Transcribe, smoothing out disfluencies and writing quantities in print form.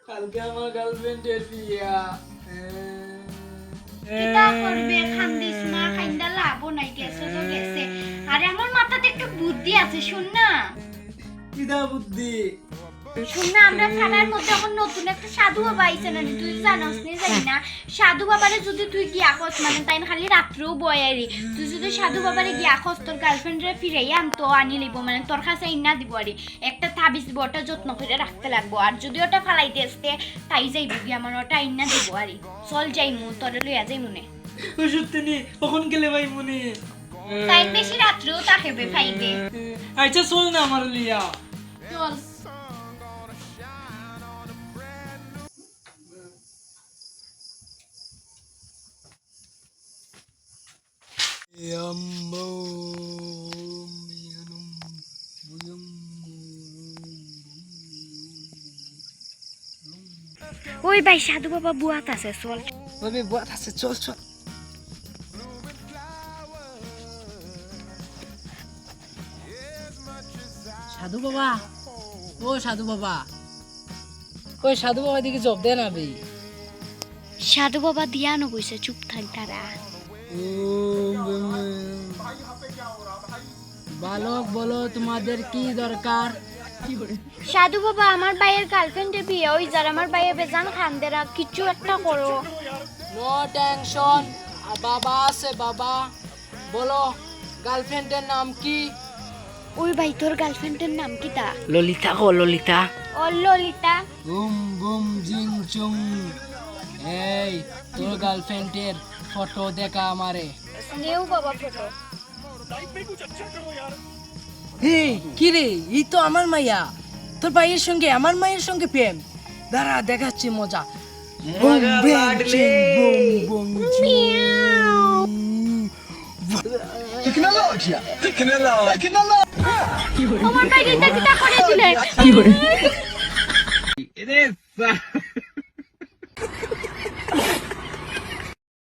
কালকে আমার গার্লফ্রেন্ডের বিয়া। কিতা করবে খান্দিস না খাইন্দা লাভও নাই গেছে তো গেছে আরে আমার মাথাতে একটু বুদ্ধি আছে শুন না কিদা বুদ্ধি? শুন না আমরা থানার মধ্যে এখন নতুন একটা সাধু বাবা আইছে না তুই জানোস নি জানি না সাধু বাবারে যদি তুই গিয়া খস মানে তাই খালি রাত্রেও বয়ারি তুই যদি সাধু বাবারে গিয়া খস তোর গার্লফ্রেন্ডরে ফিরাই আনতো আনি লিব মানে তোর কাছে ইন্না দিব আরে একটা তাবিজ দিব ওটা যত্ন করে রাখতে লাগবো আর যদি ওটা ফালাইতে আসতে তাই যাইব গিয়া আমার ওটা ইন্না দিব আরে চল যাই মু তোর লইয়া যাই মনে ও সত্যি নি কখন গেলে ভাই মনে তাই বেশি রাত্রেও তাকেবে ফাইবে আচ্ছা চল না আমার লিয়া। চল ওই ভাই সাধু বাবা বুয়াত আছে চল ওরে বাত আছে চল চল। সাধু বাবা, ও সাধু বাবা, কই সাধু বাবা দিকে জব দে না বে। সাধু বাবা দিয়ানো কইছে চুপ থাক তারা বালক বলো তোমাদের কি দরকার? সাধু বাবা আমার ভাইয়ের গার্লফ্রেন্ডের বিয়ে ওই যার আমার ভাইয়ের বেজান খান্দেরা কিছু একটা করো নো টেনশন, বাবা আছে বাবা। বলো গার্লফ্রেন্ডের নাম কি? ওই ভাই তোর গার্লফ্রেন্ডের নাম কি তা? ললিতা গো ললিতা। ও ললিতা। গুম গুম জিং চুং। এই তোর গার্লফ্রেন্ডের ফটো দেখা আমারে। নেও বাবা ফটো। হে কি রে, এই তো আমার মাইয়া। তোর ভাইয়ের সঙ্গে আমার মায়ের সঙ্গে প্রেম। দাঁড়া দেখাচ্ছি মজা। বুম চিং বুম বুম আমার ভাই এটা কি করে দিলে?